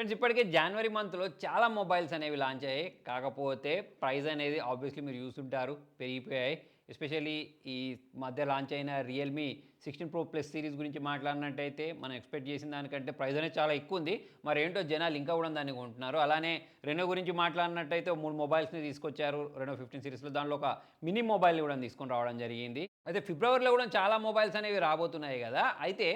Friends ఇప్పటికే జనవరి మంత్‌లో చాలా మొబైల్స్ అనేవి లాంచ్ అయ్యాయి. కాకపోతే ప్రైస్ అనేది ఆబ్వియస్‌లీ మీరు చూసుంటారు పెరిగిపోయాయి. ఎస్పెషల్లీ ఈ మధ్య లాంచ్ అయిన రియల్‌మీ 16 ప్రో ప్లస్ సిరీస్ గురించి మాట్లాడినట్టయితే మనం ఎక్స్‌పెక్ట్ చేసిన దానికంటే ప్రైస్ అనేది చాలా ఎక్కువుంది. మరేంటో జనాలు ఇంకా కూడా దాన్ని కొంటున్నారు. అలానే రెనో గురించి మాట్లాడినట్టయితే 3 మొబైల్స్‌ని తీసుకొచ్చారు. రెనో 15 సీరీస్‌లో దాంట్లో ఒక మినీ మొబైల్‌ని కూడా తీసుకొని రావడం జరిగింది. అయితే ఫిబ్రవరిలో కూడా చాలా మొబైల్స్ అనేవి రాబోతున్నాయి కదా! అయితే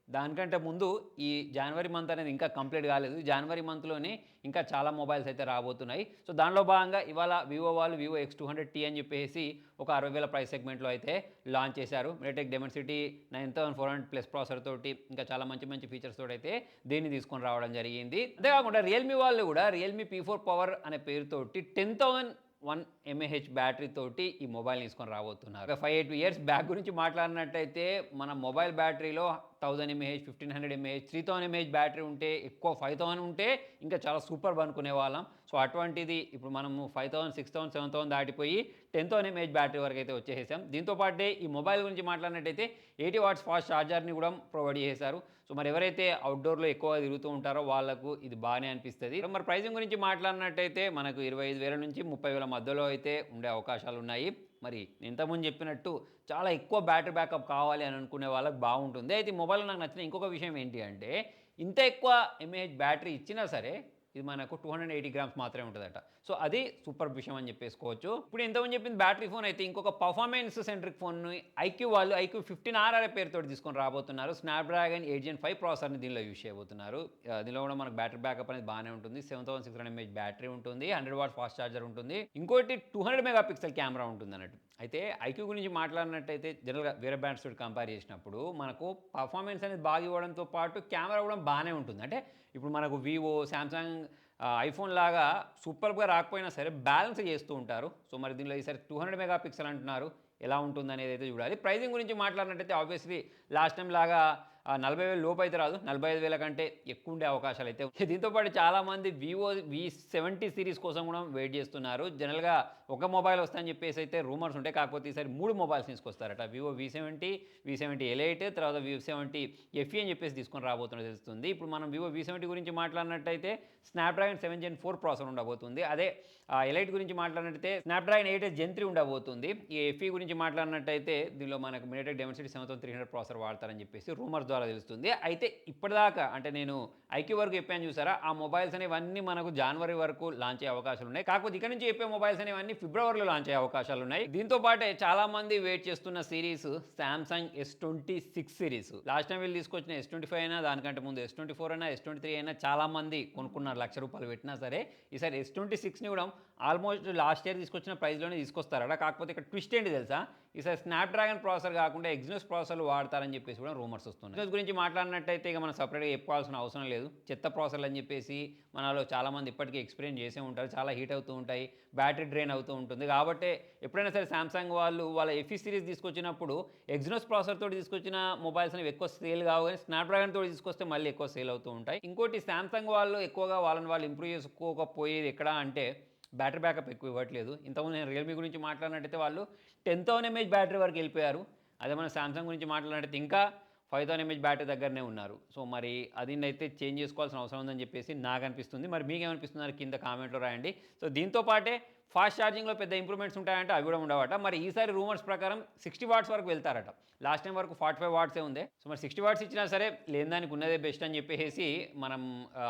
దానికంటే ముందు ఈ జనవరి మంత్ అనేది ఇంకా కంప్లీట్ కాలేదు. జనవరి మంత్‌లోనే ఇంకా చాలా మొబైల్స్ అయితే రాబోతున్నాయి. సో, దానిలో భాగంగా ఇవాళ వివో వాళ్ళు వివో X200T అని చెప్పేసి ఒక 60,000 ప్రైస్ సెగ్మెంట్‌లో అయితే లాంచ్ చేశారు. MediaTek Dimensity 9400 ప్లస్ ప్రాసెసర్ తోటి ఇంకా చాలా మంచి మంచి ఫీచర్స్ తోటైతే దీన్ని తీసుకొని రావడం జరిగింది. అంతేకాకుండా రియల్‌మీ వాళ్ళు కూడా రియల్‌మీ P4 పవర్ అనే పేరుతోటి 10,001 ఎంఏహెచ్ బ్యాటరీ తోటి ఈ మొబైల్‌ని తీసుకొని రాబోతున్నారు. ఒక 5, 8 ఇయర్స్ బ్యాక్ గురించి మాట్లాడినట్టయితే మన మొబైల్ బ్యాటరీలో 1000 ఎంఏహెచ్, 1500 ఎంఏహెచ్, 3000 ఎంఏహెచ్ బ్యాటరీ ఉంటే, ఎక్కువ 5000 ఉంటే ఇంకా చాలా సూపర్బ్ అనుకునేవాళ్ళం. సో, అటువంటిది ఇప్పుడు మనము 5000, 6000, 7000 దాటిపోయి 10,000 ఎంఏహెచ్ బ్యాటరీ వరకైతే వచ్చేసేసాం. దీంతో పాటే ఈ మొబైల్ గురించి మాట్లాడినట్టయితే 80 వాట్స్ ఫాస్ట్ ఛార్జర్‌ని కూడా ప్రొవైడ్ చేశారు. సో, మరి ఎవరైతే అవుట్‌డోర్‌లో ఎక్కువగా తిరుగుతూ ఉంటారో వాళ్ళకు ఇది బానే అనిపిస్తది. మరి ప్రైసింగ్ గురించి మాట్లాడినట్టయితే మనకు 25,000 నుంచి 30,000 మధ్యలో అయితే ఉండే అవకాశాలున్నాయి. మరి నేను ఇంతకుముందు చెప్పినట్టు చాలా ఎక్కువ బ్యాటరీ బ్యాకప్ కావాలి అని అనుకునే వాళ్ళకి బాగుంటుంది. అయితే ఈ మొబైల్‌లో నాకు నచ్చిన ఇంకొక విషయం ఏంటి అంటే, ఇంత ఎక్కువ ఎంఏహెచ్ బ్యాటరీ ఇచ్చినా సరే, ఇది మనకు 280 గ్రామ్స్ మాత్రమే ఉంటదట. సో, అది సూపర్ విషయం అని చెప్పేసుకోవచ్చు. ఇప్పుడు ఇంతకుముందు చెప్పింది బ్యాటరీ ఫోన్ అయితే ఇంకొక పర్ఫార్మెన్స్ సెంట్రిక్ ఫోన్‌ని ఐక్యూ వాళ్ళు ఐక్యూ 15R అనే పేరుతోటి తీసుకొని రాబోతున్నారు. స్నాప్‌డ్రాగన్ 8 జెన్ 5 ప్రాసెసర్‌ని దీనిలో యూజ్ చేయబోతున్నారు. దీనిలో కూడా మనకు బ్యాటరీ బ్యాకప్ అనేది బాగానే ఉంటుంది. 7600 ఎంఏహెచ్ బ్యాటరీ ఉంటుంది. 100 వాట్స్ ఫాస్ట్ ఛార్జర్ ఉంటుంది. ఇంకోటి 200 మెగా పిక్సెల్ కెమెరా ఉంటుందన్నట్టు. అయితే ఐక్యూ గురించి మాట్లాడినట్టయితే జనరల్‌గా వేరే బ్రాండ్స్ తోటి కంపేర్ చేసినప్పుడు మనకు పర్ఫార్మెన్స్ అనేది బాగా ఇవ్వడంతో పాటు కెమెరా కూడా బాగానే ఉంటుంది. అంటే ఇప్పుడు మనకు వివో, సామ్‌సంగ్, ఐఫోన్ లాగా సూపర్‌గా రాకపోయినా సరే బ్యాలెన్స్ చేస్తూ ఉంటారు. సో, మరి దీనిలో ఈసారి 200 మెగా పిక్సెల్ అంటున్నారు. ఎలా ఉంటుందనేది అయితే చూడాలి. ప్రైజింగ్ గురించి మాట్లాడినట్టయితే ఆబ్వియస్‌లీ లాస్ట్ టైమ్ లాగా 40,000 లోపు అయితే రాదు. 45,000 కంటే ఎక్కువ ఉండే అవకాశాలు అయితే ఉన్నాయి. దీంతో పాటు చాలామంది వివో V70 సిరీస్ కోసం కూడా వెయిట్ చేస్తున్నారు. జనరల్‌గా ఒక మొబైల్ వస్తాయని చెప్పేసి అయితే రూమర్స్ ఉంటాయి. కాకపోతే ఈసారి 3 mobiles తీసుకొస్తారట. Vivo V70, V70 Lite, తర్వాత V70 FE అని చెప్పేసి తీసుకొని రాబోతున్నట్టు తెలుస్తుంది. ఇప్పుడు మనం వివో V70 గురించి మాట్లాడినట్టయితే స్నాప్‌డ్రాగన్ 7 జెన్ 4 ప్రాసెసర్ ఉండబోతుంది. అదే ఎలైట్ గురించి మాట్లాడినట్టయితే స్నాప్‌డ్రాగన్ 8 జెన్ 3 ఉండబోతుంది. ఈ FE గురించి మాట్లాడినట్టయితే దీనిలో మనకు MediaTek Dimensity 7300 ప్రాసెసర్ వాడతారని చెప్పేసి రూమర్స్ ద్వారా తెలుస్తుంది. అయితే ఇప్పటిదాకా అంటే నేను ఐక్యూ వరకు చెప్పాను చూసారా, ఆ మొబైల్స్ అనేవన్నీ మనకు జనవరి వరకు లాంచ్ అయ్యే అవకాశాలు ఉన్నాయి. కాకపోతే ఇక్కడ నుంచి చెప్పే మొబైల్స్ అనేవన్నీ ఫిబ్రవరిలో లాంచ్ అయ్యే అవకాశాలు ఉన్నాయి. దీంతో పాటే చాలా మంది వెయిట్ చేస్తున్న series Samsung S26 series. Last time వీళ్ళు తీసుకొచ్చిన S25 అయినా, దానికంటే ముందు S24 అయినా, S23 అయినా చాలా మంది కొనుక్కున్నారు. ₹1,00,000 పెట్టినా సరే ఈసారి S26ని కూడా ఆల్మోస్ట్ లాస్ట్ ఇయర్ తీసుకొచ్చిన ప్రైస్‌లోనే తీసుకొస్తారట. కాకపోతే ఇక్కడ ట్విస్ట్ ఏంటి తెలుసా? ఈసారి స్నాప్‌డ్రాగన్ ప్రాసెసర్ కాకుండా ఎగ్జినోస్ ప్రాసెసర్లు వాడతారని చెప్పేసి కూడా రూమర్స్ వస్తున్నాయి. ఎగ్జినోస్ గురించి మాట్లాడినట్టయితే ఇక మనం సెపరేట్‌గా చెప్పుకోవాల్సిన అవసరం లేదు. చెత్త ప్రాసెసర్లు అని చెప్పేసి మనలో చాలామంది ఇప్పటికీ ఎక్స్‌పీరియన్స్ చేసే ఉంటారు. చాలా హీట్ అవుతూ ఉంటాయి. బ్యాటరీ డ్రైన్ అవుతూ ఉంటుంది. కాబట్టి ఎప్పుడైనా సరే సామ్సంగ్ వాళ్ళు వాళ్ళ ఎఫీ సిరీస్ తీసుకొచ్చినప్పుడు ఎగ్జినోస్ ప్రాసెసర్ తోటి తీసుకొచ్చిన మొబైల్స్ అనేవి ఎక్కువ సేల్ కావు, కానీ స్నాప్‌డ్రాగన్ తోటి తీసుకొస్తే మళ్ళీ ఎక్కువ సేల్ అవుతూ ఉంటాయి. ఇంకోటి సామ్సంగ్ వాళ్ళు ఎక్కువగా వాళ్ళని వాళ్ళు ఇంప్రూవ్ చేసుకోకపోయేది ఎక్కడ అంటే బ్యాటరీ బ్యాకప్ ఎక్కువ ఇవ్వట్లేదు. ఇంతకుముందు నేను రియల్‌మీ గురించి మాట్లాడినట్టయితే వాళ్ళు 10,000 ఎంఏహెచ్ బ్యాటరీ వరకు వెళ్ళిపోయారు. అదే మన సామ్సంగ్ గురించి మాట్లాడినట్టయితే ఇంకా 5000 ఎంఏహెచ్ బ్యాటరీ దగ్గరనే ఉన్నారు. సో, మరి అదినైతే చేంజ్ చేసుకోవాల్సిన అవసరం ఉందని చెప్పేసి నాకు అనిపిస్తుంది. మరి మీకేమనిపిస్తుందో కింద కామెంట్‌లో రాయండి. సో, దీంతో పాటే ఫాస్ట్ ఛార్జింగ్‌లో పెద్ద ఇంప్రూవ్‌మెంట్స్ ఉంటాయంటే అవి కూడా ఉండవట. మరి ఈసారి రూమర్స్ ప్రకారం 60 వాట్స్ వరకు వెళ్తారట. లాస్ట్ టైం వరకు 45 వాట్సే ఉంది. సో, మరి 60 వాట్స్ ఇచ్చినా సరే లేని దానికి ఉన్నదే బెస్ట్ అని చెప్పేసి మనం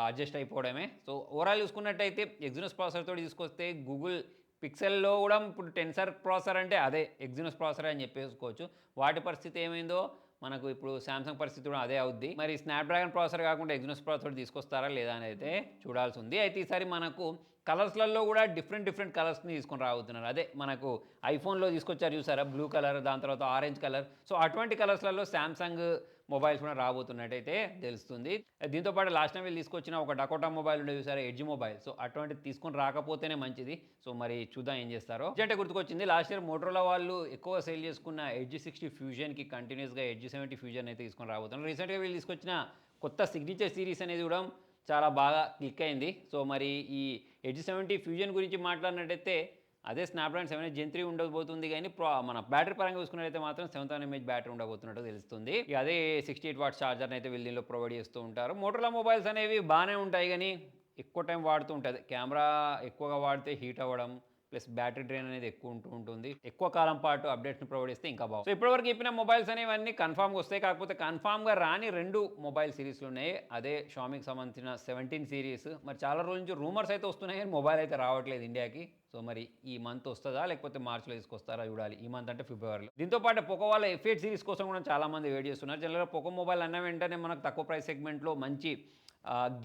అడ్జస్ట్ అయిపోవడమే. సో, ఓవరాల్ చూసుకున్నట్టయితే ఎగ్జినోస్ ప్రాసెసర్ తోటి తీసుకొస్తే గూగుల్ పిక్సెల్‌లో కూడా ఇప్పుడు టెన్సర్ ప్రాసెసర్ అంటే అదే ఎగ్జినోస్ ప్రాసెసరే అని చెప్పేసుకోవచ్చు. వాటి పరిస్థితి ఏమైందో మనకు ఇప్పుడు సామ్సంగ్ పరిస్థితి కూడా అదే అవుద్ది. మరి స్నాప్‌డ్రాగన్ ప్రాసెసర్ కాకుండా ఎగ్జినోస్ ప్రాసెసర్ తీసుకొస్తారా లేదా అని అయితే చూడాల్సి ఉంది. అయితే ఈసారి మనకు కలర్స్‌లలో కూడా డిఫరెంట్ కలర్స్‌ని తీసుకొని రాబోతున్నారు. అదే మనకు ఐఫోన్‌లో తీసుకొచ్చారు చూసారా, బ్లూ కలర్, దాని తర్వాత ఆరెంజ్ కలర్. సో, అటువంటి కలర్స్‌లలో సామ్సంగ్ మొబైల్స్ కూడా రాబోతున్నట్టయితే తెలుస్తుంది. దీంతో పాటు లాస్ట్ టైం వీళ్ళు తీసుకొచ్చిన ఒక డకోటా మొబైల్ ఉండేది చూసారా, ఎడ్జ్ మొబైల్. సో, అటువంటిది తీసుకొని రాకపోతేనే మంచిది. సో, మరి చూద్దాం ఏం చేస్తారో. ఎడ్జ్ అంటే గుర్తుకొచ్చింది, లాస్ట్ ఇయర్ మోటరోలా వాళ్ళు ఎక్కువ సేల్ చేసుకున్న ఎడ్జ్ 60 ఫ్యూజన్‌కి కంటిన్యూస్‌గా ఎడ్జ్ 70 ఫ్యూజన్ అయితే తీసుకొని రాబోతున్నారు. రీసెంట్‌గా వీళ్ళు తీసుకొచ్చిన కొత్త సిగ్నేచర్ సిరీస్ అనేది కూడా చాలా బాగా క్లిక్ అయింది. సో, మరి ఈ ఎడ్జ్ 70 ఫ్యూజన్ గురించి మాట్లాడినట్టయితే అదే స్నాప్‌డ్రాగన్ 7 జెన్ 3 ఉండబోతుంది గానీ, మన బ్యాటరీ పరంగా చూసుకున్నట్లయితే మాత్రం 7000 ఎంఏహెచ్ బ్యాటరీ ఉండబోతున్నట్టు తెలుస్తుంది. ఇక అదే 68 వాట్స్ చార్జర్‌ని అయితే వీళ్ళు దీనిలో ప్రొవైడ్ చేస్తూ ఉంటారు. మోటరోలా మొబైల్స్ అనేవి బానే ఉంటాయి గానీ, ఎక్కువ టైం వాడుతూ ఉంటది. కెమెరా ఎక్కువగా వాడితే హీట్ అవ్వడం, ప్లస్ బ్యాటరీ డ్రైన్ అనేది ఎక్కువ ఉంటూ ఉంటుంది. ఎక్కువ కాలం పాటు అప్డేట్స్‌ని ప్రొవైడ్ చేస్తే ఇంకా బాగుంది. సో ఇప్పటివరకు చెప్పిన మొబైల్స్ అనేవన్నీ కన్ఫర్మ్‌గా వస్తాయి. కాకపోతే కన్ఫర్మ్‌గా రాని 2 మొబైల్ సీరీస్‌లు ఉన్నాయి. అదే షామీకి సంబంధించిన 17 సీరీస్. మరి చాలా రోజుల నుంచి రూమర్స్ అయితే వస్తున్నాయి కానీ మొబైల్ అయితే రావట్లేదు ఇండియాకి. సో మరి ఈ మంత్ వస్తదా? లేకపోతే మార్చ్‌లో తీసుకొస్తారా చూడాలి. ఈ మంత్ అంటే ఫిబ్రవరిలో. దీంతో పాటు పోకో వాళ్ళ F8 సీరీస్ కోసం కూడా చాలా మంది వెయిట్ చేస్తున్నారు. జనరల్‌గా పోకో మొబైల్ అన్న వెంటనే మనకు తక్కువ ప్రైస్ సెగ్మెంట్‌లో మంచి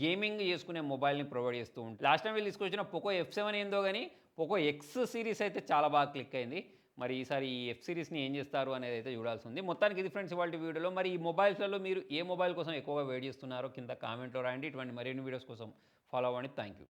గేమింగ్ చేసుకునే మొబైల్‌ని ప్రొవైడ్ చేస్తూ ఉంటారు. లాస్ట్ టైం వీళ్ళు తీసుకొచ్చిన పోకో F7 ఏందో గానీ పోకో ఎక్స్ సిరీస్ అయితే చాలా బాగా క్లిక్ అయింది. మరి ఈసారి ఈ ఎఫ్ సిరీస్‌ని ఏం చేస్తారు అనేది అయితే చూడాల్సి ఉంది. మొత్తానికి ఇది ఫ్రెండ్స్ ఇవాల్టి వీడియోలో. మరి ఈ మొబైల్స్‌లలో మీరు ఏ మొబైల్ కోసం ఎక్కువగా వెయిట్ చేస్తున్నారో కింద కామెంట్‌లో రాయండి. ఇటువంటి మరిన్ని వీడియోస్ కోసం ఫాలో అవ్వండి. Thank you.